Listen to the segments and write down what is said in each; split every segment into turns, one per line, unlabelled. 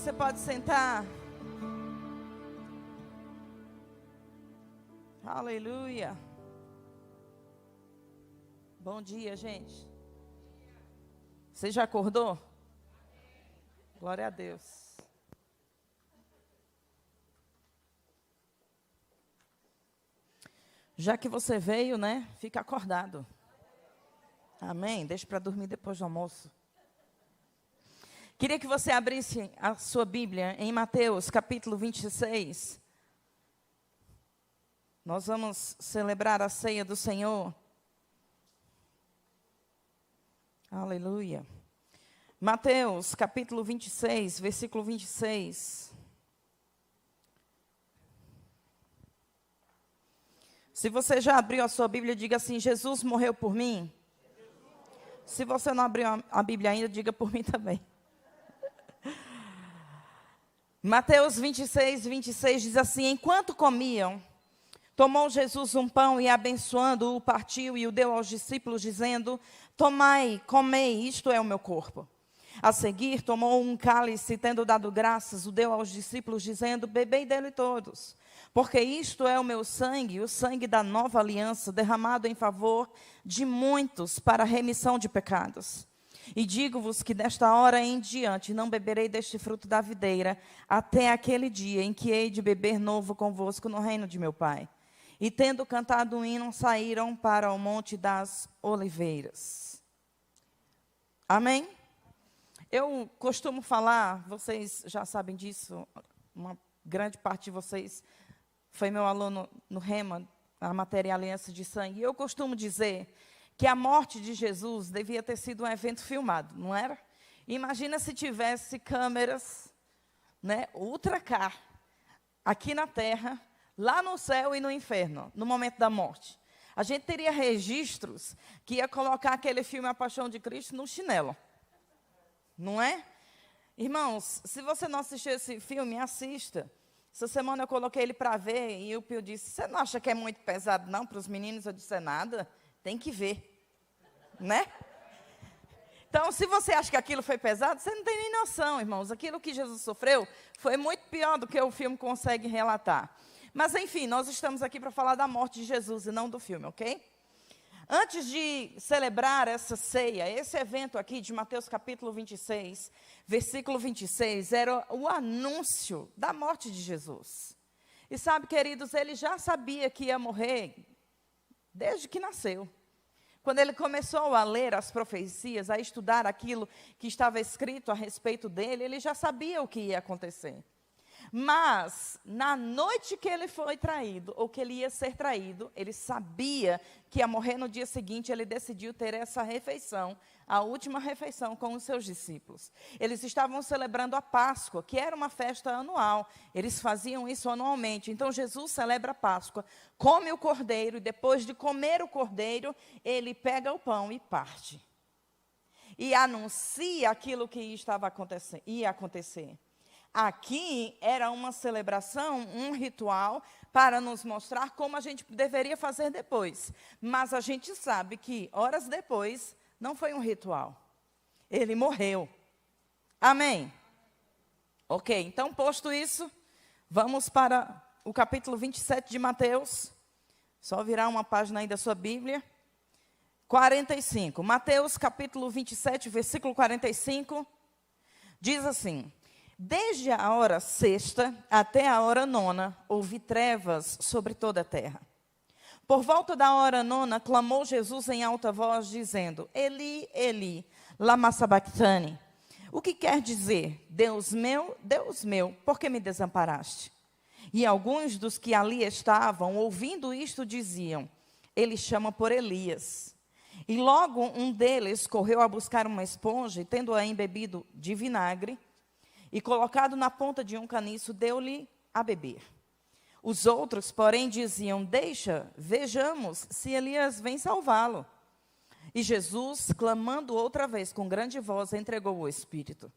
você pode sentar. Aleluia. Bom dia, gente. Você já acordou? Glória a Deus. Já que você veio, né? Fica acordado. Amém? Deixa para dormir depois do almoço. Queria que você abrisse a sua Bíblia em Mateus, capítulo 26. Nós vamos celebrar a ceia do Senhor. Aleluia. Mateus, capítulo 26, versículo 26. Se você já abriu a sua Bíblia, diga assim: Jesus morreu por mim. Se você não abriu a Bíblia ainda, diga por mim também. Mateus 26, 26 diz assim: enquanto comiam, tomou Jesus um pão e, abençoando-o, partiu e o deu aos discípulos, dizendo: tomai, comei, isto é o meu corpo. A seguir, tomou um cálice e, tendo dado graças, o deu aos discípulos, dizendo: bebei dele todos, porque isto é o meu sangue, o sangue da nova aliança, derramado em favor de muitos para a remissão de pecados. E digo-vos que desta hora em diante não beberei deste fruto da videira, até aquele dia em que hei de beber novo convosco no reino de meu Pai. E tendo cantado um hino, saíram para o Monte das Oliveiras. Amém? Eu costumo falar, vocês já sabem disso, uma grande parte de vocês foi meu aluno no Rema, a matéria Aliança de Sangue. E eu costumo dizer que a morte de Jesus devia ter sido um evento filmado, não era? Imagina se tivesse câmeras, né, Ultra K, aqui na terra, lá no céu e no inferno, no momento da morte. A gente teria registros que ia colocar aquele filme A Paixão de Cristo no chinelo. Não é? Irmãos, se você não assistiu esse filme, assista. Essa semana eu coloquei ele para ver e o Pio disse: você não acha que é muito pesado não para os meninos? Eu disse: é nada, tem que ver. Né? Então, se você acha que aquilo foi pesado, você não tem nem noção, irmãos. Aquilo que Jesus sofreu foi muito pior do que o filme consegue relatar. Mas, enfim, nós estamos aqui para falar da morte de Jesus e não do filme, ok? Antes de celebrar essa ceia, esse evento aqui de Mateus capítulo 26, versículo 26, era o anúncio da morte de Jesus. E sabe, queridos, ele já sabia que ia morrer desde que nasceu. Quando ele começou a ler as profecias, a estudar aquilo que estava escrito a respeito dele, ele já sabia o que ia acontecer. Mas, na noite que ele foi traído, ou que ele ia ser traído, ele sabia que ia morrer no dia seguinte. Ele decidiu ter essa refeição, a última refeição com os seus discípulos. Eles estavam celebrando a Páscoa, que era uma festa anual. Eles faziam isso anualmente. Então, Jesus celebra a Páscoa, come o cordeiro, e depois de comer o cordeiro, ele pega o pão e parte. E anuncia aquilo que ia acontecer. Aqui era uma celebração, um ritual, para nos mostrar como a gente deveria fazer depois. Mas a gente sabe que, horas depois, não foi um ritual. Ele morreu. Amém? Ok, então, posto isso, vamos para o capítulo 27 de Mateus. Só virar uma página aí da sua Bíblia. 45. Mateus, capítulo 27, versículo 45. Diz assim: desde a hora sexta até a hora nona, houve trevas sobre toda a terra. Por volta da hora nona, clamou Jesus em alta voz, dizendo: Eli, Eli, lama sabachthani. O que quer dizer: Deus meu, por que me desamparaste? E alguns dos que ali estavam, ouvindo isto, diziam: ele chama por Elias. E logo um deles correu a buscar uma esponja, e tendo-a embebido de vinagre, e colocado na ponta de um caniço, deu-lhe a beber. Os outros, porém, diziam: deixa, vejamos se Elias vem salvá-lo. E Jesus, clamando outra vez com grande voz, entregou o Espírito.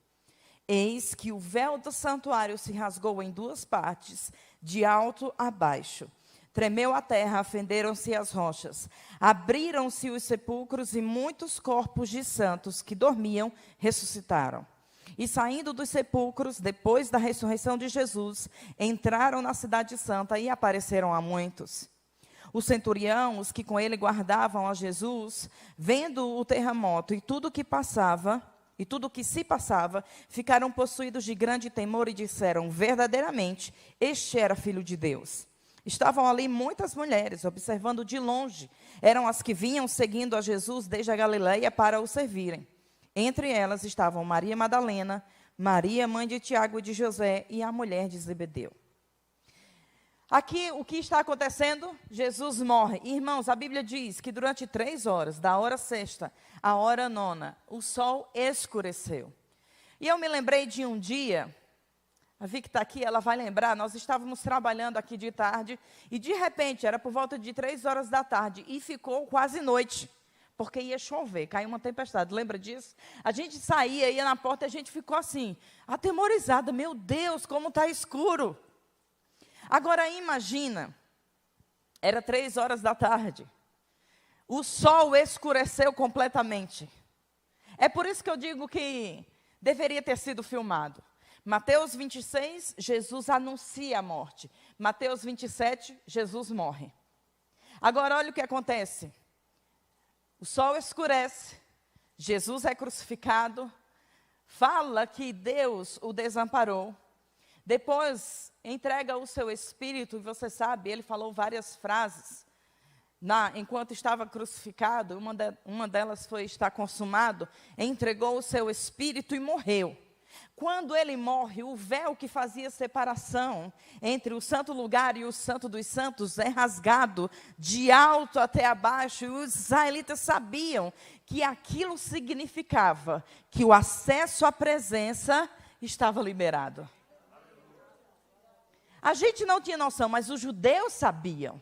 Eis que o véu do santuário se rasgou em duas partes, de alto a baixo. Tremeu a terra, fenderam-se as rochas. Abriram-se os sepulcros e muitos corpos de santos que dormiam ressuscitaram. E saindo dos sepulcros, depois da ressurreição de Jesus, entraram na cidade santa e apareceram a muitos. O centurião, os que com ele guardavam a Jesus, vendo o terremoto e tudo o que se passava, ficaram possuídos de grande temor e disseram: verdadeiramente, este era filho de Deus. Estavam ali muitas mulheres, observando de longe. Eram as que vinham seguindo a Jesus desde a Galileia para o servirem. Entre elas estavam Maria Madalena, Maria, mãe de Tiago e de José, e a mulher de Zebedeu. Aqui, o que está acontecendo? Jesus morre. Irmãos, a Bíblia diz que durante 3 horas, da hora sexta à hora nona, o sol escureceu. E eu me lembrei de um dia, a Vicky está aqui, ela vai lembrar, nós estávamos trabalhando aqui de tarde, e de repente, era por volta de 3 horas da tarde, e ficou quase noite, porque ia chover, caiu uma tempestade, lembra disso? A gente saía, ia na porta, e a gente ficou assim, atemorizada, meu Deus, como está escuro. Agora imagina, era 3 horas da tarde, o sol escureceu completamente. É por isso que eu digo que deveria ter sido filmado. Mateus 26, Jesus anuncia a morte. Mateus 27, Jesus morre. Agora olha o que acontece. O sol escurece, Jesus é crucificado, fala que Deus o desamparou. Depois entrega o seu espírito, e você sabe, ele falou várias frases. Enquanto estava crucificado, uma delas foi: está consumado, entregou o seu espírito e morreu. Quando ele morre, o véu que fazia separação entre o santo lugar e o santo dos santos é rasgado de alto até abaixo, e os israelitas sabiam que aquilo significava que o acesso à presença estava liberado. A gente não tinha noção, mas os judeus sabiam.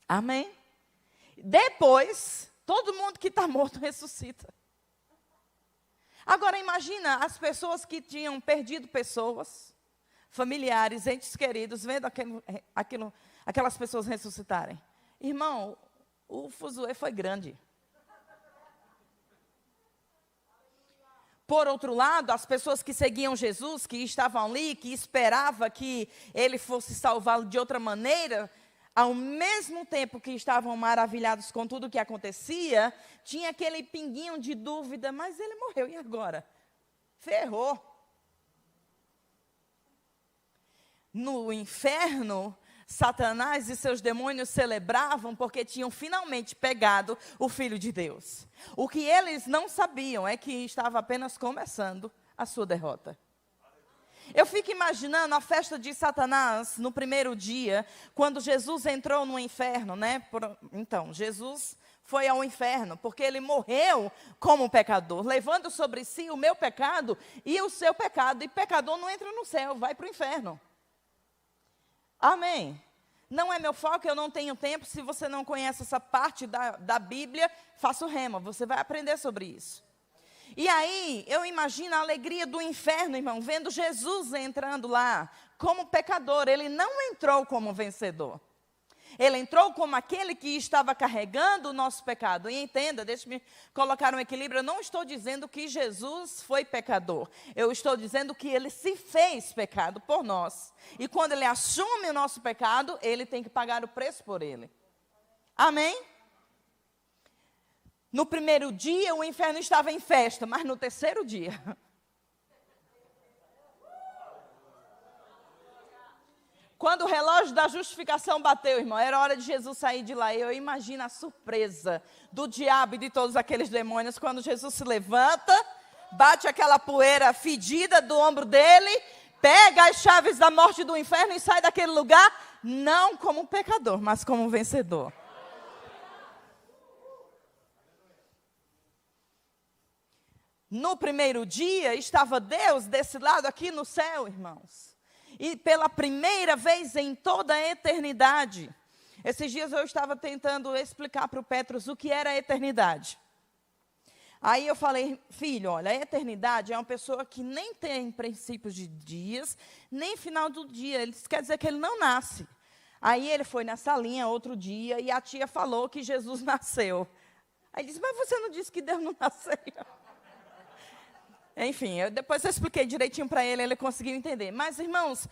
Amém? Depois, todo mundo que está morto ressuscita. Agora imagina as pessoas que tinham perdido pessoas, familiares, entes queridos, vendo aquelas pessoas ressuscitarem. Irmão, o fuzuê foi grande. Por outro lado, as pessoas que seguiam Jesus, que estavam ali, que esperavam que ele fosse salvá-lo de outra maneira, ao mesmo tempo que estavam maravilhados com tudo o que acontecia, tinha aquele pinguinho de dúvida: mas ele morreu, e agora? Ferrou. No inferno, Satanás e seus demônios celebravam porque tinham finalmente pegado o Filho de Deus. O que eles não sabiam é que estava apenas começando a sua derrota. Eu fico imaginando a festa de Satanás no primeiro dia, quando Jesus entrou no inferno, né? Então, Jesus foi ao inferno, porque ele morreu como pecador, levando sobre si o meu pecado e o seu pecado. E pecador não entra no céu, vai para o inferno. Amém? Não é meu foco, eu não tenho tempo. Se você não conhece essa parte da Bíblia, faça o rema, você vai aprender sobre isso. E aí, eu imagino a alegria do inferno, irmão, vendo Jesus entrando lá como pecador. Ele não entrou como vencedor. Ele entrou como aquele que estava carregando o nosso pecado. E entenda, deixe-me colocar um equilíbrio. Eu não estou dizendo que Jesus foi pecador. Eu estou dizendo que ele se fez pecado por nós. E quando ele assume o nosso pecado, ele tem que pagar o preço por ele. Amém? No primeiro dia, o inferno estava em festa, mas no terceiro dia, quando o relógio da justificação bateu, irmão, era hora de Jesus sair de lá. Eu imagino a surpresa do diabo e de todos aqueles demônios, quando Jesus se levanta, bate aquela poeira fedida do ombro dele, pega as chaves da morte e do inferno e sai daquele lugar, não como um pecador, mas como um vencedor. No primeiro dia, estava Deus desse lado aqui no céu, irmãos. E pela primeira vez em toda a eternidade, esses dias eu estava tentando explicar para o Petros o que era a eternidade. Aí eu falei: filho, olha, a eternidade é uma pessoa que nem tem princípios de dias, nem final do dia. Isso quer dizer que ele não nasce. Aí ele foi na salinha outro dia e a tia falou que Jesus nasceu. Aí ele disse: mas você não disse que Deus não nasceu? Enfim, depois eu expliquei direitinho para ele, ele conseguiu entender. Mas, irmãos,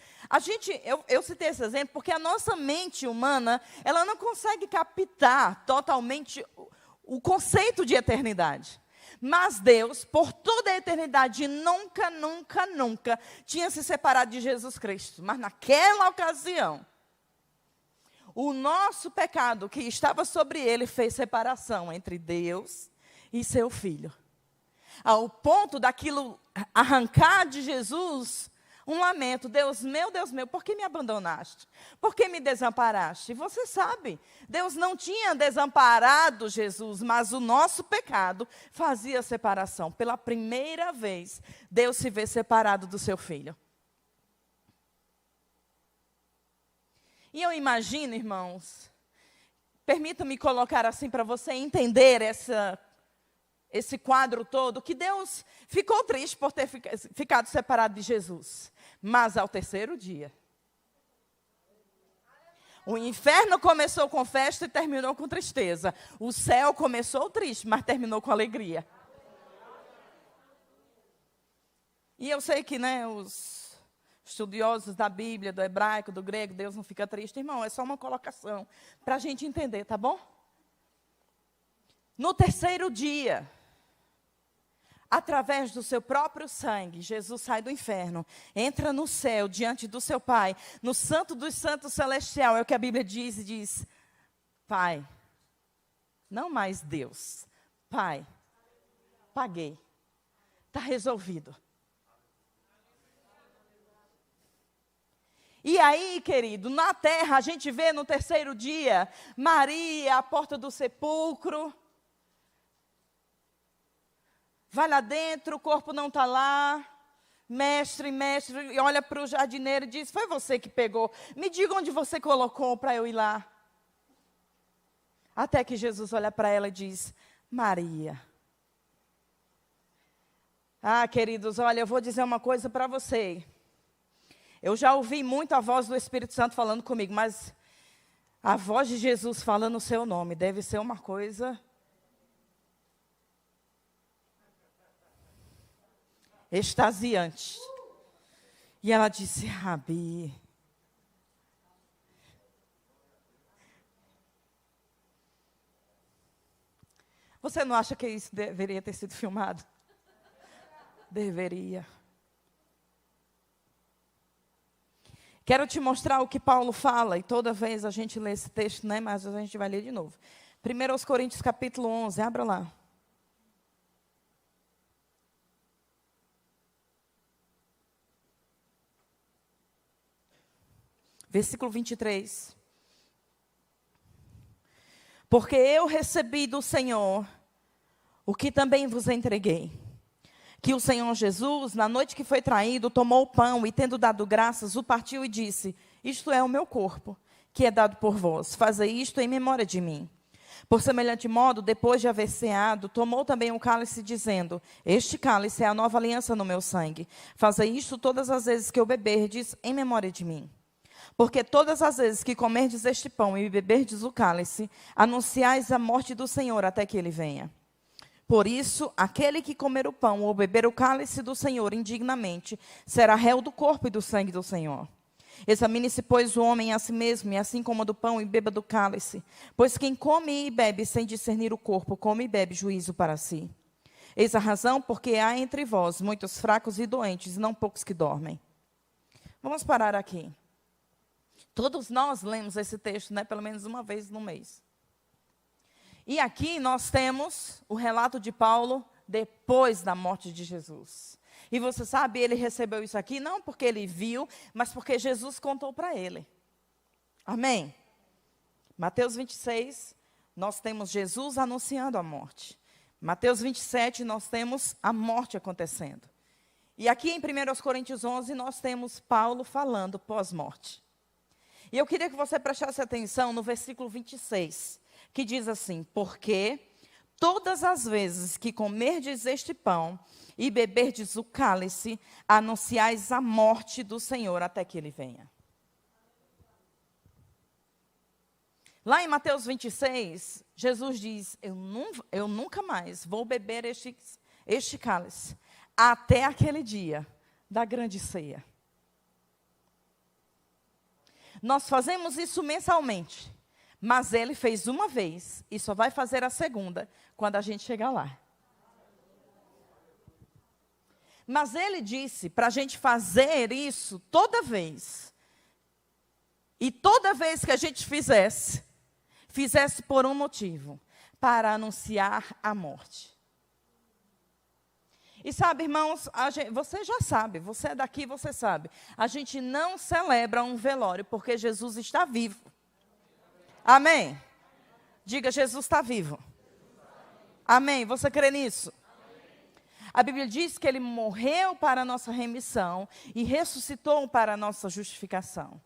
eu citei esse exemplo porque a nossa mente humana, ela não consegue captar totalmente o conceito de eternidade. Mas Deus, por toda a eternidade, nunca, nunca, nunca tinha se separado de Jesus Cristo. Mas naquela ocasião, o nosso pecado que estava sobre ele fez separação entre Deus e seu Filho. Ao ponto daquilo arrancar de Jesus um lamento. Deus meu, por que me abandonaste? Por que me desamparaste? E você sabe, Deus não tinha desamparado Jesus, mas o nosso pecado fazia separação. Pela primeira vez, Deus se vê separado do seu Filho. E eu imagino, irmãos, permita-me colocar assim para você entender esse quadro todo, que Deus ficou triste por ter ficado separado de Jesus. Mas ao terceiro dia, o inferno começou com festa e terminou com tristeza. O céu começou triste, mas terminou com alegria. E eu sei que, os estudiosos da Bíblia, do hebraico, do grego, Deus não fica triste. Irmão, é só uma colocação para a gente entender, tá bom? No terceiro dia, através do seu próprio sangue, Jesus sai do inferno, entra no céu, diante do seu Pai, no Santo dos Santos Celestial, é o que a Bíblia diz, e diz: Pai, não mais Deus, Pai, paguei, está resolvido. E aí, querido, na terra a gente vê no terceiro dia, Maria à porta do sepulcro, vai lá dentro, o corpo não está lá, mestre, e olha para o jardineiro e diz: foi você que pegou, me diga onde você colocou para eu ir lá. Até que Jesus olha para ela e diz: Maria. Ah, queridos, olha, eu vou dizer uma coisa para você. Eu já ouvi muito a voz do Espírito Santo falando comigo, mas a voz de Jesus falando o seu nome deve ser uma coisa extasiante. E ela disse: Rabi. Você não acha que isso deveria ter sido filmado? Deveria. Quero te mostrar o que Paulo fala, e toda vez a gente lê esse texto, mas a gente vai ler de novo. 1 Coríntios capítulo 11, abra lá. Versículo 23. Porque eu recebi do Senhor o que também vos entreguei. Que o Senhor Jesus, na noite que foi traído, tomou o pão e, tendo dado graças, o partiu e disse: isto é o meu corpo, que é dado por vós. Fazei isto em memória de mim. Por semelhante modo, depois de haver ceado, tomou também um cálice, dizendo: este cálice é a nova aliança no meu sangue. Fazei isto todas as vezes que eu beberdes, em memória de mim. Porque todas as vezes que comerdes este pão e beberdes o cálice, anunciais a morte do Senhor até que ele venha. Por isso, aquele que comer o pão ou beber o cálice do Senhor indignamente, será réu do corpo e do sangue do Senhor. Examine-se, pois, o homem a si mesmo, e assim coma do pão e beba do cálice. Pois quem come e bebe sem discernir o corpo, come e bebe juízo para si. Eis a razão porque há entre vós muitos fracos e doentes, e não poucos que dormem. Vamos parar aqui. Todos nós lemos esse texto, pelo menos uma vez no mês. E aqui nós temos o relato de Paulo depois da morte de Jesus. E você sabe, ele recebeu isso aqui não porque ele viu, mas porque Jesus contou para ele. Amém? Mateus 26, nós temos Jesus anunciando a morte. Mateus 27, nós temos a morte acontecendo. E aqui em 1 Coríntios 11, nós temos Paulo falando pós-morte. E eu queria que você prestasse atenção no versículo 26, que diz assim: porque todas as vezes que comerdes este pão e beberdes o cálice, anunciais a morte do Senhor até que ele venha. Lá em Mateus 26, Jesus diz: eu nunca mais vou beber este cálice, até aquele dia da grande ceia. Nós fazemos isso mensalmente, mas ele fez uma vez e só vai fazer a segunda quando a gente chegar lá. Mas ele disse para a gente fazer isso toda vez. E toda vez que a gente fizesse por um motivo, para anunciar a morte. E sabe, irmãos, você já sabe, você é daqui, você sabe. A gente não celebra um velório porque Jesus está vivo. Amém? Diga, Jesus está vivo. Amém? Você crê nisso? A Bíblia diz que ele morreu para a nossa remissão e ressuscitou para a nossa justificação.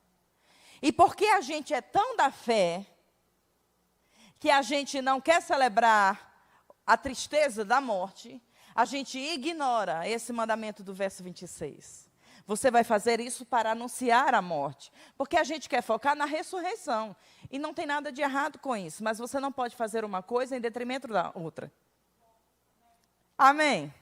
E porque a gente é tão da fé, que a gente não quer celebrar a tristeza da morte, a gente ignora esse mandamento do verso 26. Você vai fazer isso para anunciar a morte, porque a gente quer focar na ressurreição. E não tem nada de errado com isso, mas você não pode fazer uma coisa em detrimento da outra. Amém?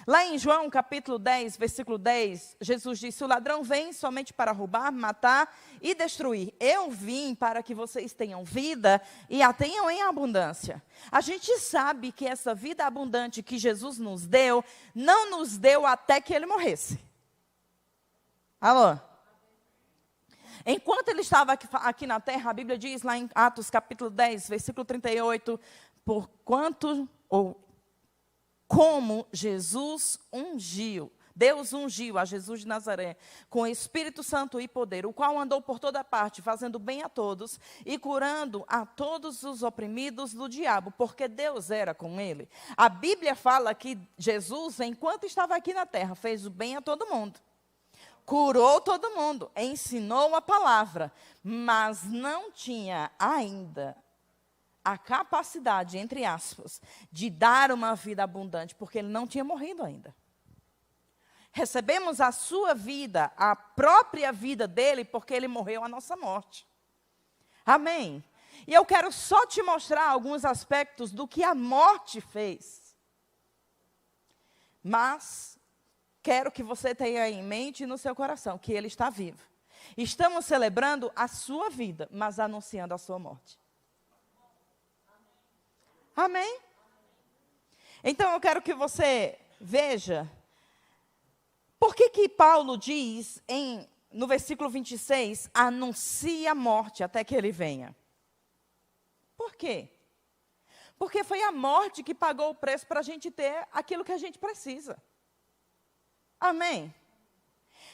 Lá em João, capítulo 10, versículo 10, Jesus disse: o ladrão vem somente para roubar, matar e destruir. Eu vim para que vocês tenham vida e a tenham em abundância. A gente sabe que essa vida abundante que Jesus nos deu, não nos deu até que ele morresse. Alô? Enquanto ele estava aqui na terra, a Bíblia diz lá em Atos, capítulo 10, versículo 38, como Jesus ungiu, Deus ungiu a Jesus de Nazaré com Espírito Santo e poder, o qual andou por toda parte, fazendo bem a todos e curando a todos os oprimidos do diabo, porque Deus era com ele. A Bíblia fala que Jesus, enquanto estava aqui na terra, fez o bem a todo mundo. Curou todo mundo, ensinou a palavra, mas não tinha ainda a capacidade, entre aspas, de dar uma vida abundante, porque ele não tinha morrido ainda. Recebemos a sua vida, a própria vida dele, porque ele morreu a nossa morte. Amém? E eu quero só te mostrar alguns aspectos do que a morte fez. Mas quero que você tenha em mente e no seu coração que ele está vivo. Estamos celebrando a sua vida, mas anunciando a sua morte. Amém? Então eu quero que você veja por que Paulo diz no versículo 26, anuncia a morte até que ele venha. Por quê? Porque foi a morte que pagou o preço para a gente ter aquilo que a gente precisa. Amém?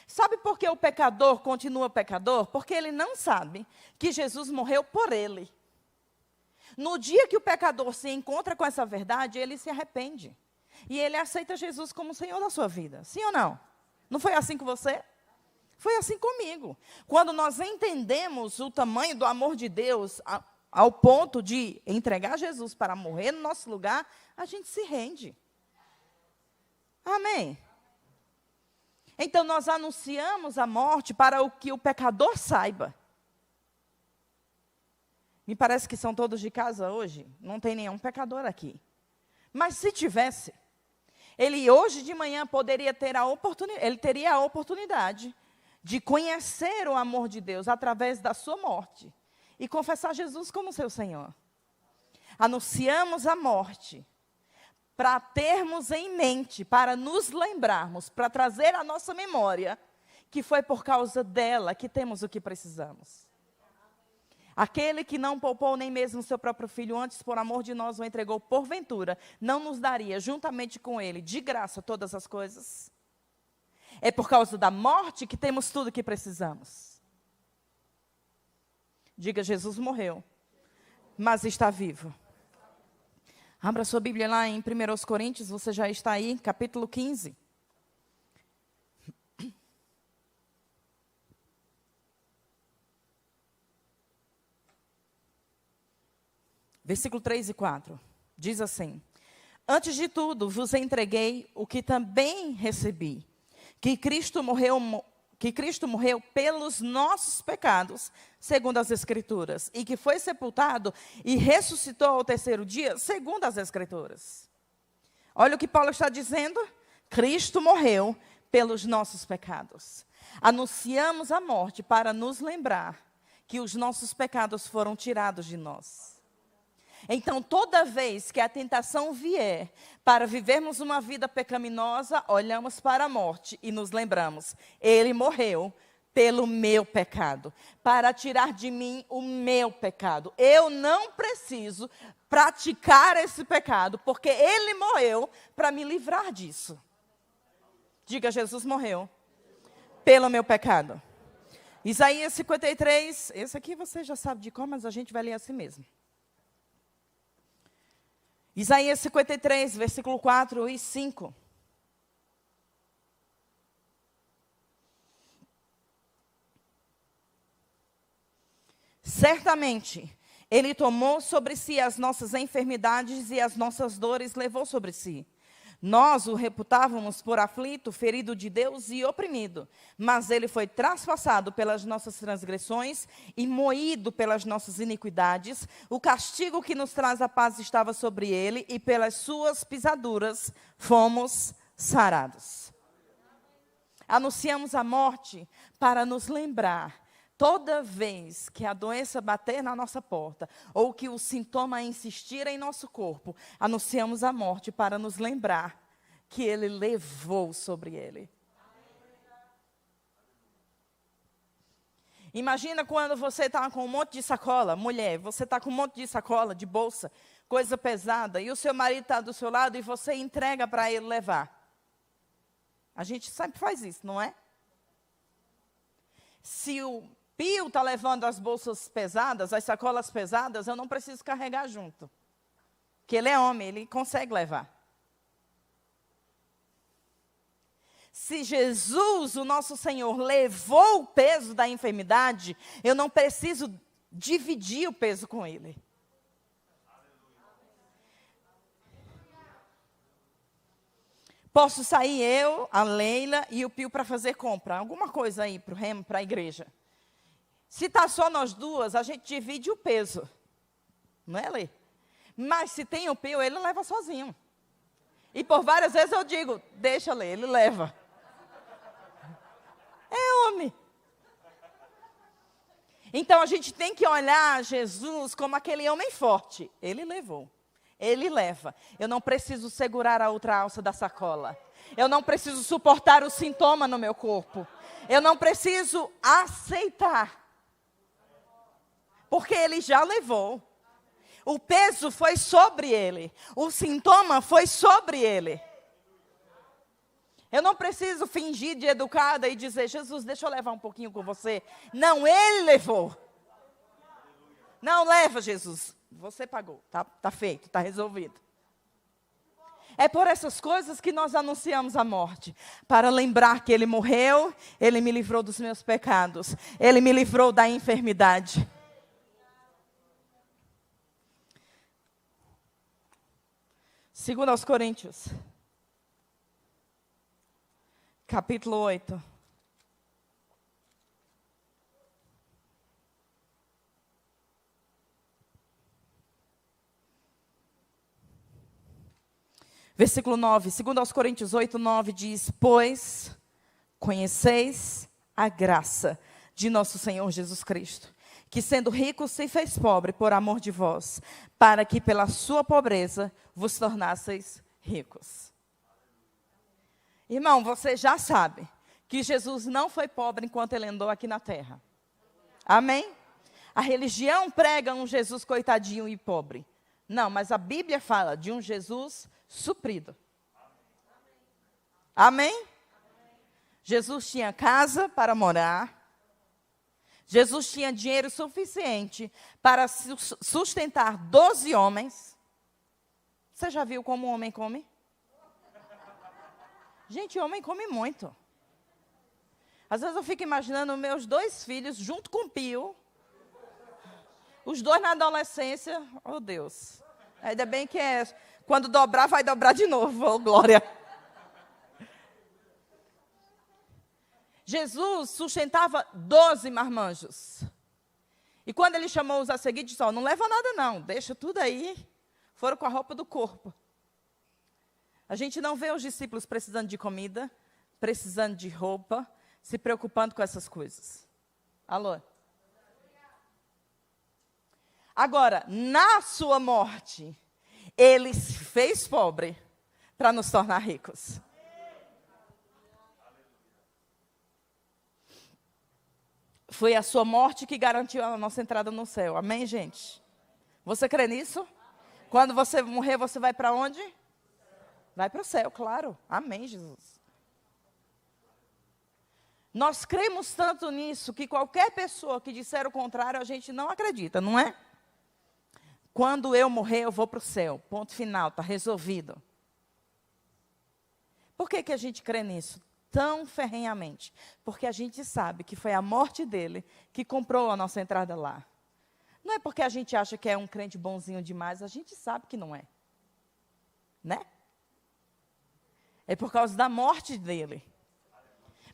Sabe por que o pecador continua pecador? Porque ele não sabe que Jesus morreu por ele. No dia que o pecador se encontra com essa verdade, ele se arrepende. E ele aceita Jesus como Senhor da sua vida. Sim ou não? Não foi assim com você? Foi assim comigo. Quando nós entendemos o tamanho do amor de Deus, ao ponto de entregar Jesus para morrer no nosso lugar, a gente se rende. Amém? Então nós anunciamos a morte para que o pecador saiba. Me parece que são todos de casa hoje. Não tem nenhum pecador aqui. Mas se tivesse, ele hoje de manhã poderia ter ele teria a oportunidade de conhecer o amor de Deus através da sua morte e confessar Jesus como seu Senhor. Anunciamos a morte para termos em mente, para nos lembrarmos, para trazer à nossa memória que foi por causa dela que temos o que precisamos. Aquele que não poupou nem mesmo seu próprio filho, antes por amor de nós o entregou porventura, não nos daria juntamente com ele, de graça, todas as coisas? É por causa da morte que temos tudo o que precisamos. Diga, Jesus morreu, mas está vivo. Abra sua Bíblia lá em 1 Coríntios, você já está aí, capítulo 15. Versículo 3 e 4, diz assim: antes de tudo vos entreguei o que também recebi, que Cristo morreu pelos nossos pecados, segundo as Escrituras, e que foi sepultado e ressuscitou ao terceiro dia, segundo as Escrituras. Olha o que Paulo está dizendo, Cristo morreu pelos nossos pecados. Anunciamos a morte para nos lembrar que os nossos pecados foram tirados de nós. Então, toda vez que a tentação vier para vivermos uma vida pecaminosa, olhamos para a morte e nos lembramos: Ele morreu pelo meu pecado, para tirar de mim o meu pecado. Eu não preciso praticar esse pecado, porque Ele morreu para me livrar disso. Diga: Jesus morreu pelo meu pecado. Isaías 53, esse aqui você já sabe de cor, mas a gente vai ler assim mesmo. Isaías 53, versículo 4 e 5. Certamente, Ele tomou sobre si as nossas enfermidades e as nossas dores levou sobre si. Nós o reputávamos por aflito, ferido de Deus e oprimido. Mas Ele foi traspassado pelas nossas transgressões e moído pelas nossas iniquidades. O castigo que nos traz a paz estava sobre Ele, e pelas suas pisaduras fomos sarados. Anunciamos a morte para nos lembrar, toda vez que a doença bater na nossa porta, ou que o sintoma insistir em nosso corpo, anunciamos a morte para nos lembrar que Ele levou sobre Ele. Imagina quando você está com um monte de sacola, mulher, você está com um monte de sacola, de bolsa, coisa pesada, e o seu marido está do seu lado e você entrega para ele levar. A gente sempre faz isso, não é? Se o Pio está levando as bolsas pesadas, as sacolas pesadas, eu não preciso carregar junto. Porque ele é homem, ele consegue levar. Se Jesus, o nosso Senhor, levou o peso da enfermidade, eu não preciso dividir o peso com Ele. Posso sair eu, a Leila e o Pio para fazer compra, alguma coisa aí para o Remo, para a igreja. Se está só nós duas, a gente divide o peso. Não é, Lê? Mas se tem o Pio, ele leva sozinho. E por várias vezes eu digo: deixa, Lê, ele leva. É homem. Então a gente tem que olhar Jesus como aquele homem forte. Ele levou. Ele leva. Eu não preciso segurar a outra alça da sacola. Eu não preciso suportar o sintoma no meu corpo. Eu não preciso aceitar. Porque Ele já levou. O peso foi sobre Ele. O sintoma foi sobre Ele. Eu não preciso fingir de educada e dizer: Jesus, deixa eu levar um pouquinho com você. Não, Ele levou. Não, leva, Jesus. Você pagou. Tá feito, está resolvido. É por essas coisas que nós anunciamos a morte. Para lembrar que Ele morreu, Ele me livrou dos meus pecados. Ele me livrou da enfermidade. Segundo aos Coríntios, capítulo 8. Versículo 9, segundo aos Coríntios 8, 9, diz: pois conheceis a graça de nosso Senhor Jesus Cristo, que sendo rico se fez pobre por amor de vós, para que pela sua pobreza vos tornasseis ricos. Irmão, você já sabe que Jesus não foi pobre enquanto Ele andou aqui na terra. Amém? A religião prega um Jesus coitadinho e pobre. Não, mas a Bíblia fala de um Jesus suprido. Amém? Jesus tinha casa para morar. Jesus tinha dinheiro suficiente para sustentar 12 homens. Você já viu como um homem come? Gente, homem come muito. Às vezes eu fico imaginando meus 2 filhos junto com o Pio. Os 2 na adolescência. Oh, Deus. Ainda bem que quando dobrar, vai dobrar de novo. Oh, glória. Jesus sustentava 12 marmanjos. E quando Ele chamou os a seguir, disse: não leva nada não, deixa tudo aí. Foram com a roupa do corpo. A gente não vê os discípulos precisando de comida, precisando de roupa, se preocupando com essas coisas. Alô? Agora, na sua morte, ele se fez pobre para nos tornar ricos. Foi a sua morte que garantiu a nossa entrada no céu. Amém, gente? Você crê nisso? Quando você morrer, você vai para onde? Vai para o céu, claro. Amém, Jesus. Nós cremos tanto nisso que qualquer pessoa que disser o contrário, a gente não acredita, não é? Quando eu morrer, eu vou para o céu. Ponto final, está resolvido. Por que a gente crê nisso tão ferrenhamente? Porque a gente sabe que foi a morte dele que comprou a nossa entrada lá. Não é porque a gente acha que é um crente bonzinho demais, a gente sabe que não é. Né? É por causa da morte dele.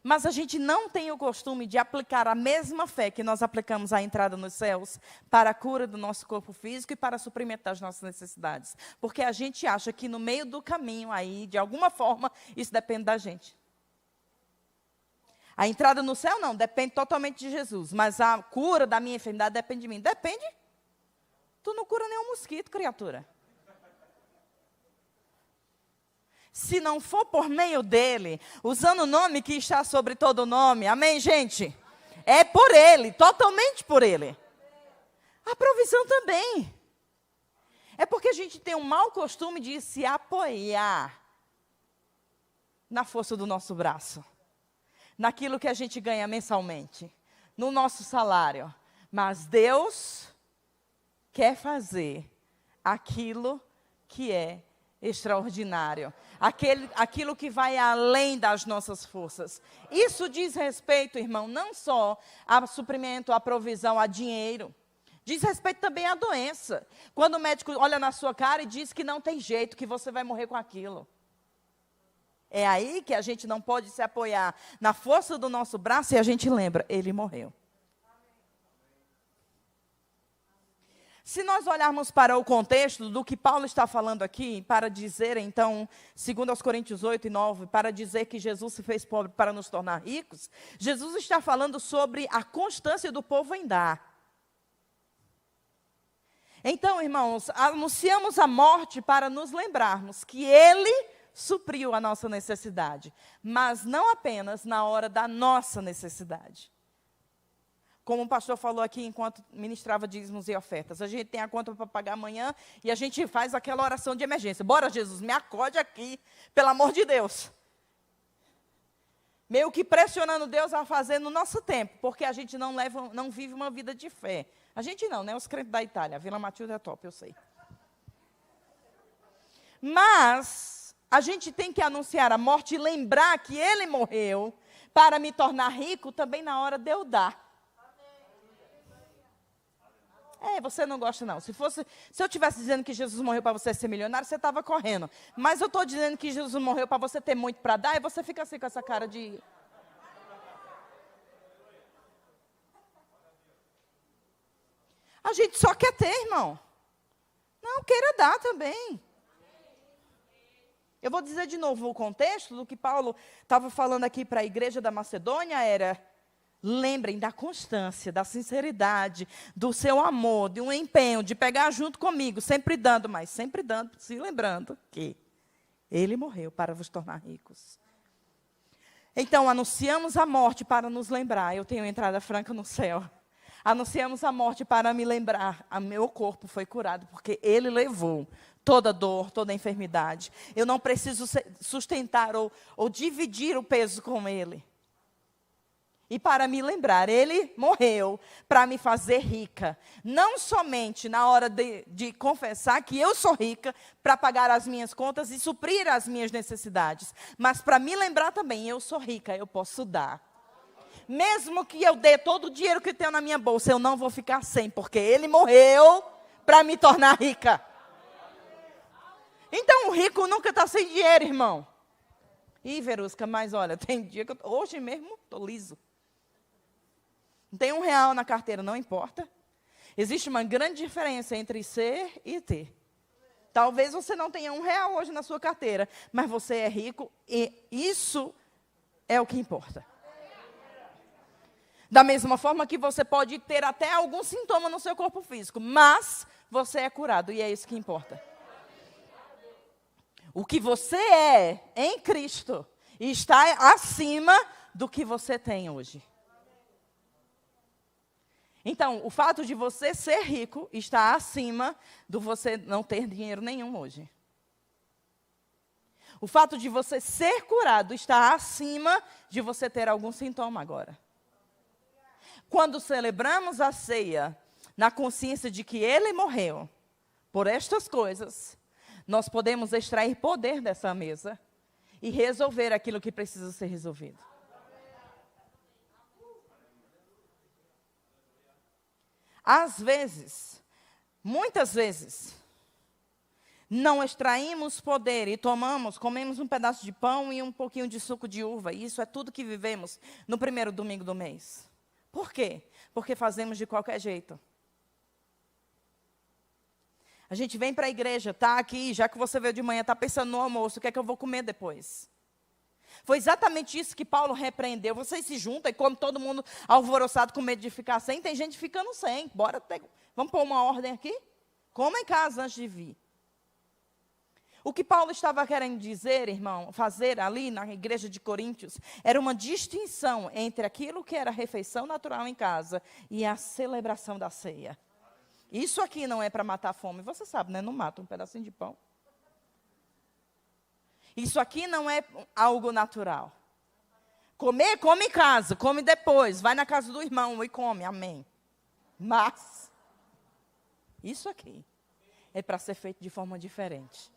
Mas a gente não tem o costume de aplicar a mesma fé que nós aplicamos à entrada nos céus para a cura do nosso corpo físico e para suprimento das nossas necessidades. Porque a gente acha que no meio do caminho aí, de alguma forma, isso depende da gente. A entrada no céu não, depende totalmente de Jesus. Mas a cura da minha enfermidade depende de mim. Depende. Tu não cura nenhum mosquito, criatura. Se não for por meio dele, usando o nome que está sobre todo nome, amém, gente? É por ele, totalmente por ele. A provisão também. É porque a gente tem um mau costume de se apoiar na força do nosso braço, naquilo que a gente ganha mensalmente, no nosso salário. Mas Deus quer fazer aquilo que é extraordinário. Aquilo que vai além das nossas forças. Isso diz respeito, irmão, não só a suprimento, a provisão, a dinheiro. Diz respeito também à doença. Quando o médico olha na sua cara e diz que não tem jeito, que você vai morrer com aquilo. É aí que a gente não pode se apoiar na força do nosso braço e a gente lembra, ele morreu. Se nós olharmos para o contexto do que Paulo está falando aqui, para dizer, então, segundo aos Coríntios 8 e 9, para dizer que Jesus se fez pobre para nos tornar ricos, Jesus está falando sobre a constância do povo em dar. Então, irmãos, anunciamos a morte para nos lembrarmos que ele supriu a nossa necessidade, mas não apenas na hora da nossa necessidade. Como o pastor falou aqui enquanto ministrava dízimos e ofertas. A gente tem a conta para pagar amanhã e a gente faz aquela oração de emergência. Bora, Jesus, me acode aqui, pelo amor de Deus. Meio que pressionando Deus a fazer no nosso tempo, porque a gente não vive uma vida de fé. A gente não, né? Os crentes da Itália. A Vila Matilde é top, eu sei. Mas a gente tem que anunciar a morte e lembrar que ele morreu para me tornar rico também na hora de eu dar. Você não gosta não. Se eu estivesse dizendo que Jesus morreu para você ser milionário, você estava correndo. Mas eu estou dizendo que Jesus morreu para você ter muito para dar, e você fica assim com essa cara de... A gente só quer ter, irmão. Não, queira dar também. Eu vou dizer de novo o contexto do que Paulo estava falando aqui para a igreja da Macedônia era... Lembrem da constância, da sinceridade, do seu amor, de um empenho, de pegar junto comigo, sempre dando, mas sempre dando, se lembrando que ele morreu para vos tornar ricos. Então, anunciamos a morte para nos lembrar, eu tenho entrada franca no céu. Anunciamos a morte para me lembrar, o meu corpo foi curado, porque ele levou toda dor, toda enfermidade. Eu não preciso sustentar ou dividir o peso com ele. E para me lembrar, ele morreu para me fazer rica. Não somente na hora de confessar que eu sou rica para pagar as minhas contas e suprir as minhas necessidades. Mas para me lembrar também, eu sou rica, eu posso dar. Mesmo que eu dê todo o dinheiro que tenho na minha bolsa, eu não vou ficar sem, porque ele morreu para me tornar rica. Então o rico nunca está sem dinheiro, irmão. Ih, Verusca, mas olha, tem dia que hoje mesmo estou liso. Não tem R$1 na carteira, não importa. Existe uma grande diferença entre ser e ter. Talvez você não tenha R$1 hoje na sua carteira, mas você é rico e isso é o que importa. Da mesma forma que você pode ter até algum sintoma no seu corpo físico, mas você é curado e é isso que importa. O que você é em Cristo está acima do que você tem hoje. Então, o fato de você ser rico está acima do você não ter dinheiro nenhum hoje. O fato de você ser curado está acima de você ter algum sintoma agora. Quando celebramos a ceia, na consciência de que Ele morreu por estas coisas, nós podemos extrair poder dessa mesa e resolver aquilo que precisa ser resolvido. Às vezes, muitas vezes, não extraímos poder e comemos um pedaço de pão e um pouquinho de suco de uva. E isso é tudo que vivemos no primeiro domingo do mês. Por quê? Porque fazemos de qualquer jeito. A gente vem para a igreja, está aqui, já que você veio de manhã, está pensando no almoço, o que é que eu vou comer depois? Foi exatamente isso que Paulo repreendeu. Vocês se juntam e comem todo mundo alvoroçado com medo de ficar sem. Tem gente ficando sem. Vamos pôr uma ordem aqui? Coma em casa antes de vir. O que Paulo estava querendo dizer, irmão, fazer ali na igreja de Coríntios, era uma distinção entre aquilo que era refeição natural em casa e a celebração da ceia. Isso aqui não é para matar a fome. Você sabe, né? Não mata um pedacinho de pão. Isso aqui não é algo natural. Comer, come em casa, come depois. Vai na casa do irmão e come, amém. Mas, isso aqui é para ser feito de forma diferente.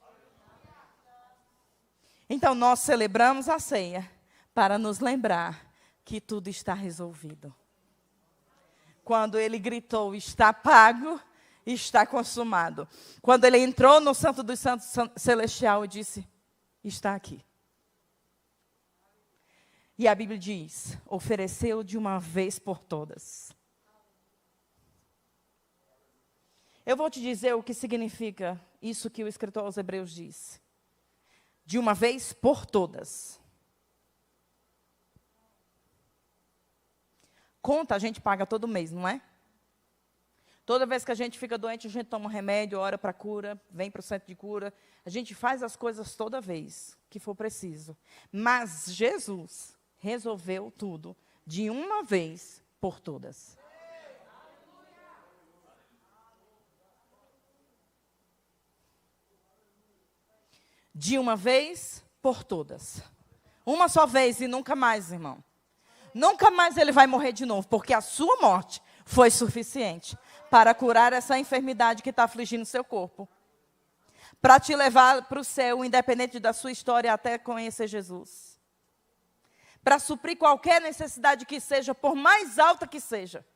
Então, nós celebramos a ceia para nos lembrar que tudo está resolvido. Quando ele gritou, está pago, está consumado. Quando ele entrou no Santo dos Santos Celestial e disse, está aqui. E a Bíblia diz, ofereceu de uma vez por todas. Eu vou te dizer o que significa isso que o escritor aos Hebreus diz. De uma vez por todas. Conta a gente paga todo mês, não é? Toda vez que a gente fica doente, a gente toma um remédio, ora para cura, vem para o centro de cura. A gente faz as coisas toda vez que for preciso. Mas Jesus resolveu tudo de uma vez por todas. De uma vez por todas. Uma só vez e nunca mais, irmão. Nunca mais ele vai morrer de novo, porque a sua morte foi suficiente para curar essa enfermidade que está afligindo o seu corpo. Para te levar para o céu, independente da sua história, até conhecer Jesus. Para suprir qualquer necessidade que seja, por mais alta que seja.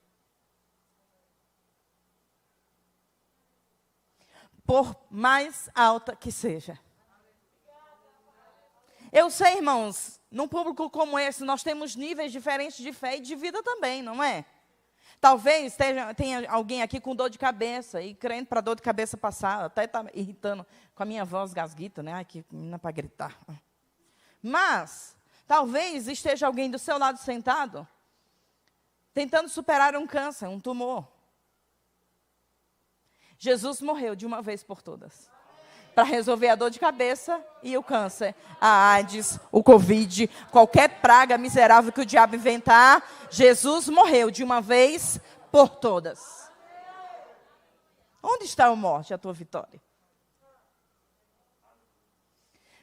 Por mais alta que seja. Eu sei, irmãos, num público como esse, nós temos níveis diferentes de fé e de vida também, não é? Talvez tenha alguém aqui com dor de cabeça e crendo para a dor de cabeça passar, até está irritando com a minha voz gasguita, né? Ai, que menina para gritar. Mas, talvez esteja alguém do seu lado sentado, tentando superar um câncer, um tumor. Jesus morreu de uma vez por todas. Para resolver a dor de cabeça e o câncer, a AIDS, o Covid, qualquer praga miserável que o diabo inventar, Jesus morreu de uma vez por todas. Onde está a morte, a tua vitória?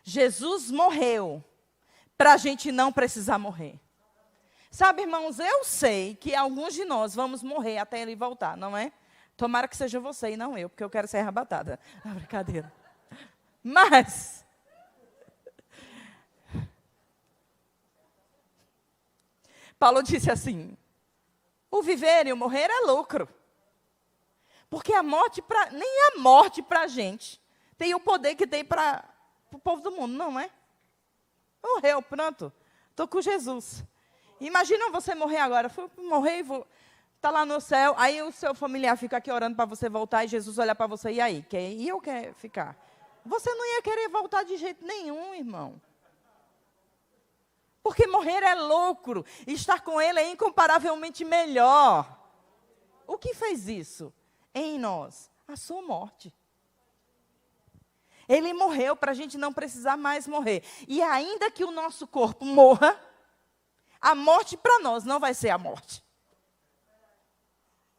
Jesus morreu para a gente não precisar morrer. Sabe, irmãos, eu sei que alguns de nós vamos morrer até ele voltar, não é? Tomara que seja você e não eu, porque eu quero ser arrebatada. Ah, brincadeira. Mas, Paulo disse assim, o viver e o morrer é lucro. Porque a morte, nem a morte para a gente tem o poder que tem para o povo do mundo, não é? Morreu, pronto, estou com Jesus. Imagina você morrer agora, fui morrer e vou... Está lá no céu, aí o seu familiar fica aqui orando para você voltar e Jesus olhar para você, e aí, quer ir ou quer ficar? você não ia querer voltar de jeito nenhum, irmão. Porque morrer é lucro, e estar com Ele é incomparavelmente melhor. O que fez isso em nós? A sua morte. Ele morreu para a gente não precisar mais morrer. E ainda que o nosso corpo morra, a morte para nós não vai ser a morte.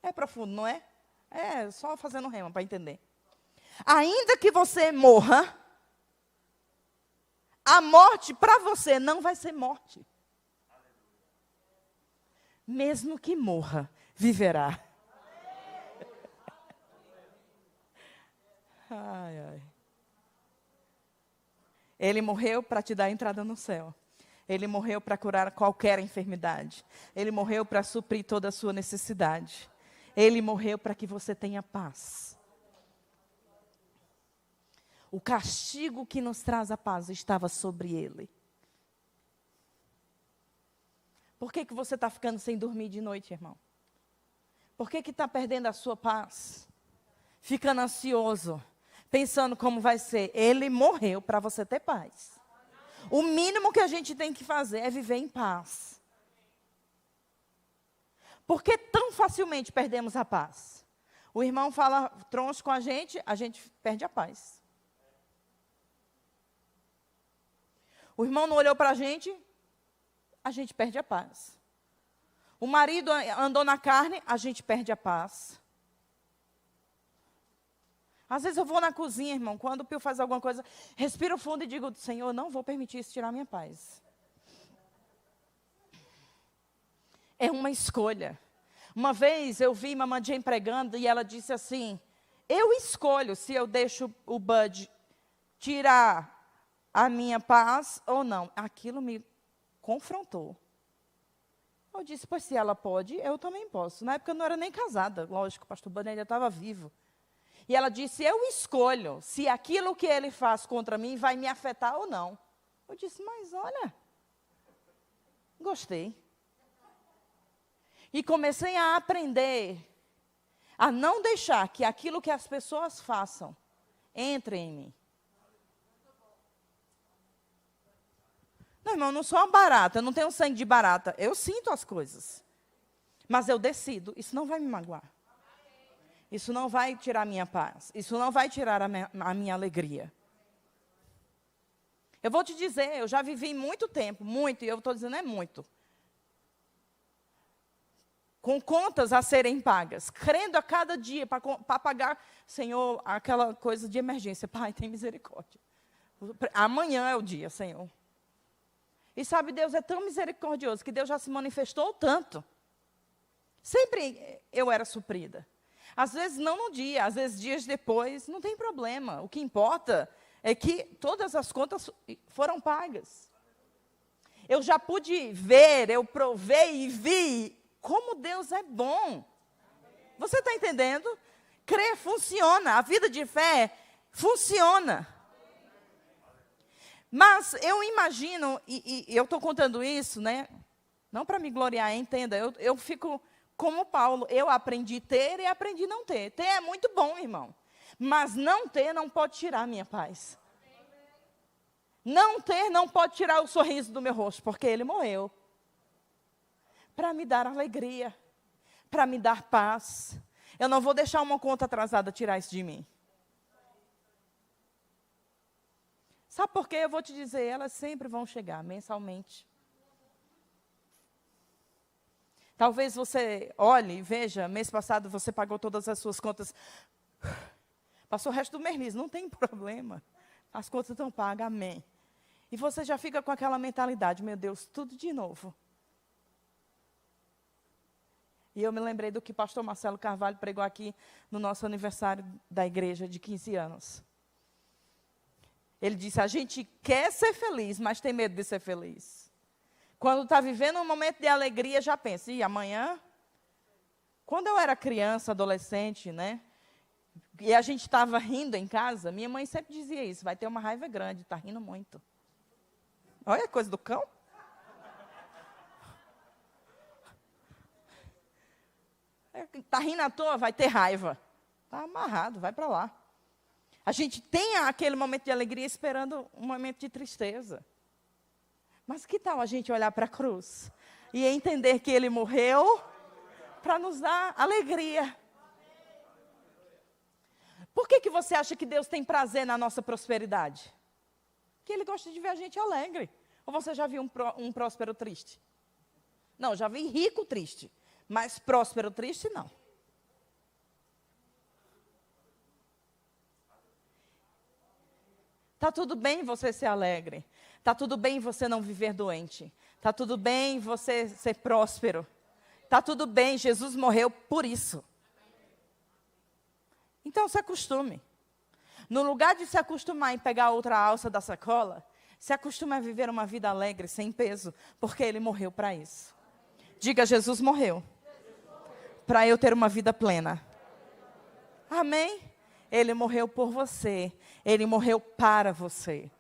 É profundo, não é? É só fazendo rema para entender. Ainda que você morra, a morte para você não vai ser morte. Mesmo que morra, viverá. Ai, ai. Ele morreu para te dar a entrada no céu. Ele morreu para curar qualquer enfermidade. Ele morreu para suprir toda a sua necessidade. Ele morreu para que você tenha paz. O castigo que nos traz a paz estava sobre ele. Por que você está ficando sem dormir de noite, irmão? Por que está perdendo a sua paz? Ficando ansioso, pensando como vai ser. Ele morreu para você ter paz. O mínimo que a gente tem que fazer é viver em paz. Por que tão facilmente perdemos a paz? O irmão fala troncho com a gente perde a paz. O irmão não olhou para a gente perde a paz. O marido andou na carne, a gente perde a paz. Às vezes eu vou na cozinha, irmão, quando o Pio faz alguma coisa, respiro fundo e digo, Senhor, não vou permitir isso tirar minha paz. É uma escolha. Uma vez eu vi Mamãe Jane pregando e ela disse assim, eu escolho se eu deixo o Bud tirar a minha paz ou não. Aquilo me confrontou. Eu disse, pois se ela pode, eu também posso. Na época eu não era nem casada, lógico, o pastor Bud ainda estava vivo. E ela disse, eu escolho se aquilo que ele faz contra mim vai me afetar ou não. Eu disse, mas olha, gostei. E comecei a aprender a não deixar que aquilo que as pessoas façam entre em mim. Não, irmão, eu não sou uma barata, eu não tenho sangue de barata. Eu sinto as coisas. Mas eu decido, isso não vai me magoar. Isso não vai tirar a minha paz. Isso não vai tirar a minha alegria. Eu vou te dizer, eu já vivi muito tempo, muito, e eu estou dizendo é muito. Com contas a serem pagas, crendo a cada dia para pagar, Senhor, aquela coisa de emergência. Pai, tem misericórdia. Amanhã é o dia, Senhor. E sabe, Deus é tão misericordioso que Deus já se manifestou tanto. Sempre eu era suprida. Às vezes não no dia, às vezes dias depois, não tem problema. O que importa é que todas as contas foram pagas. Eu já pude ver, eu provei e vi como Deus é bom. Você está entendendo? Crer funciona, a vida de fé funciona. Mas eu imagino, e eu estou contando isso, né? Não para me gloriar, entenda, eu fico como Paulo, eu aprendi ter e aprendi não ter. Ter é muito bom, irmão. Mas não ter não pode tirar a minha paz. Não ter não pode tirar o sorriso do meu rosto, porque ele morreu. Para me dar alegria, para me dar paz. Eu não vou deixar uma conta atrasada tirar isso de mim. Sabe por quê? Eu vou te dizer, elas sempre vão chegar, mensalmente. Talvez você olhe e veja, mês passado você pagou todas as suas contas. Passou o resto do mês liso, não tem problema. As contas estão pagas, amém. E você já fica com aquela mentalidade, meu Deus, tudo de novo. E eu me lembrei do que o pastor Marcelo Carvalho pregou aqui no nosso aniversário da igreja de 15 anos. Ele disse, a gente quer ser feliz, mas tem medo de ser feliz. Quando está vivendo um momento de alegria, já pensa, e amanhã? Quando eu era criança, adolescente, né? E a gente estava rindo em casa, minha mãe sempre dizia isso, vai ter uma raiva grande, está rindo muito. Olha a coisa do cão. Está rindo à toa, vai ter raiva. Está amarrado, vai para lá. A gente tem aquele momento de alegria esperando um momento de tristeza. Mas que tal a gente olhar para a cruz e entender que Ele morreu para nos dar alegria? Por que você acha que Deus tem prazer na nossa prosperidade? Porque Ele gosta de ver a gente alegre. Ou você já viu um próspero triste? Não, já vi rico triste, mas próspero triste não. Tá tudo bem você ser alegre. Tá tudo bem você não viver doente. Tá tudo bem você ser próspero. Tá tudo bem, Jesus morreu por isso. Então se acostume. No lugar de se acostumar em pegar outra alça da sacola, se acostume a viver uma vida alegre, sem peso, porque Ele morreu para isso. Diga, Jesus morreu para eu ter uma vida plena. Amém? Ele morreu por você. Ele morreu para você.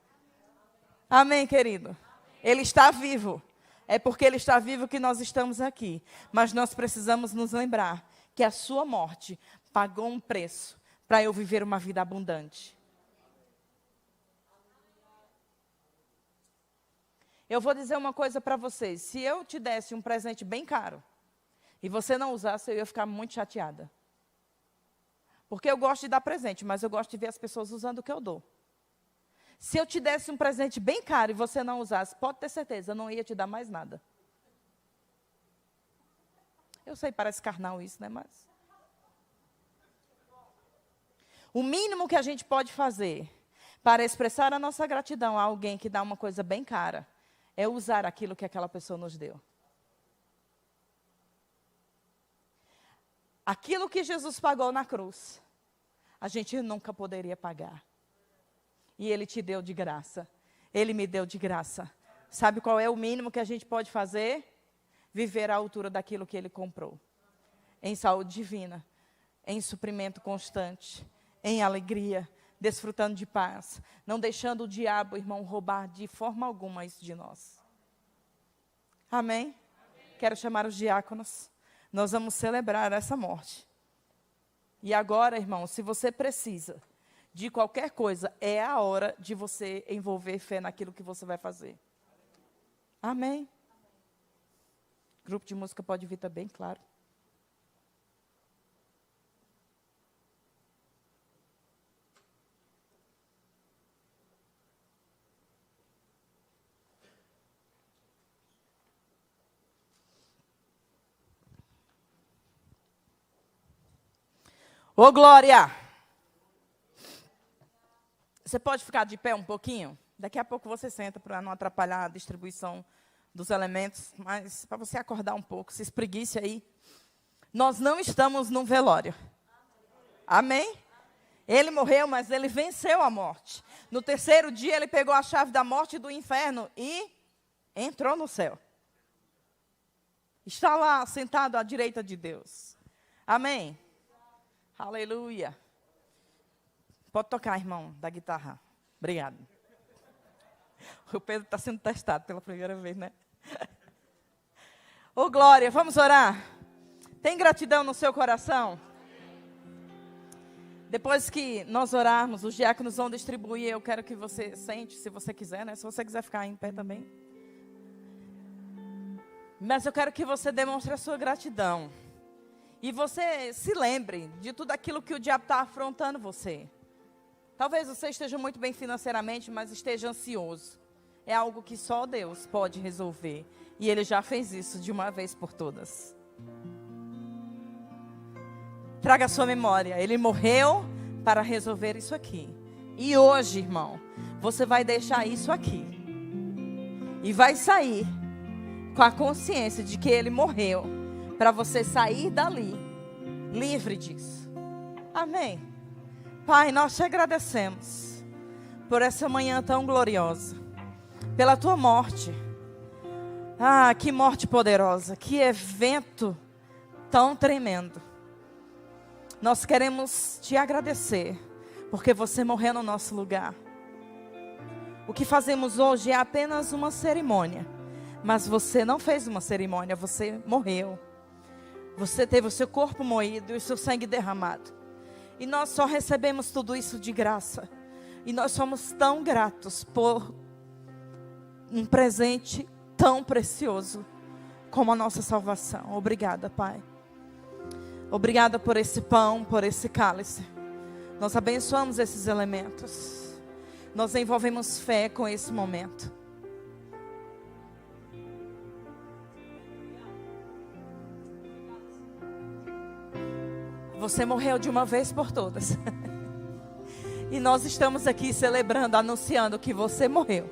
Amém, querido? Ele está vivo. É porque Ele está vivo que nós estamos aqui. Mas nós precisamos nos lembrar que a sua morte pagou um preço para eu viver uma vida abundante. Eu vou dizer uma coisa para vocês. Se eu te desse um presente bem caro e você não usasse, eu ia ficar muito chateada. Porque eu gosto de dar presente, mas eu gosto de ver as pessoas usando o que eu dou. Se eu te desse um presente bem caro e você não usasse, pode ter certeza, eu não ia te dar mais nada. Eu sei, parece carnal isso, né? Mas o mínimo que a gente pode fazer para expressar a nossa gratidão a alguém que dá uma coisa bem cara é usar aquilo que aquela pessoa nos deu. Aquilo que Jesus pagou na cruz, a gente nunca poderia pagar. E Ele te deu de graça. Ele me deu de graça. Sabe qual é o mínimo que a gente pode fazer? Viver à altura daquilo que Ele comprou. Em saúde divina, em suprimento constante, em alegria, desfrutando de paz, não deixando o diabo, irmão, roubar de forma alguma isso de nós. Amém? Quero chamar os diáconos. Nós vamos celebrar essa morte. E agora, irmão, se você precisa de qualquer coisa, é a hora de você envolver fé naquilo que você vai fazer. Amém? O grupo de música pode vir também, claro. Ô, Glória! Você pode ficar de pé um pouquinho? Daqui a pouco você senta para não atrapalhar a distribuição dos elementos, mas para você acordar um pouco, se espreguice aí. Nós não estamos num velório. Amém? Ele morreu, mas Ele venceu a morte. No terceiro dia, Ele pegou a chave da morte e do inferno e entrou no céu. Está lá, sentado à direita de Deus. Amém? Aleluia. Pode tocar, irmão, da guitarra. Obrigado. O Pedro está sendo testado pela primeira vez, né? Ô, Glória, vamos orar? Tem gratidão no seu coração? Depois que nós orarmos, os diáconos vão distribuir. Eu quero que você sente, se você quiser, né? Se você quiser ficar em pé também. Mas eu quero que você demonstre a sua gratidão. E você se lembre de tudo aquilo que o diabo está afrontando você. Talvez você esteja muito bem financeiramente, mas esteja ansioso. É algo que só Deus pode resolver. E Ele já fez isso de uma vez por todas. Traga a sua memória. Ele morreu para resolver isso aqui. E hoje, irmão, você vai deixar isso aqui. E vai sair com a consciência de que Ele morreu para você sair dali livre disso. Amém? Pai, nós te agradecemos por essa manhã tão gloriosa, pela tua morte. Ah, que morte poderosa, que evento tão tremendo. Nós queremos te agradecer, porque você morreu no nosso lugar. O que fazemos hoje é apenas uma cerimônia, mas você não fez uma cerimônia, você morreu. Você teve o seu corpo moído e o seu sangue derramado. E nós só recebemos tudo isso de graça. E nós somos tão gratos por um presente tão precioso como a nossa salvação. Obrigada, Pai. Obrigada por esse pão, por esse cálice. Nós abençoamos esses elementos. Nós envolvemos fé com esse momento. Você morreu de uma vez por todas. E nós estamos aqui celebrando, anunciando que você morreu,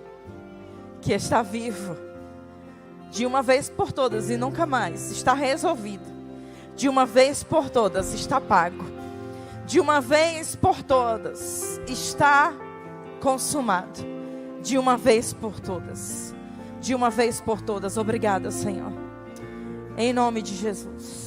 que está vivo, de uma vez por todas e nunca mais. Está resolvido. De uma vez por todas está pago. De uma vez por todas está consumado. De uma vez por todas. De uma vez por todas. Obrigada, Senhor. Em nome de Jesus.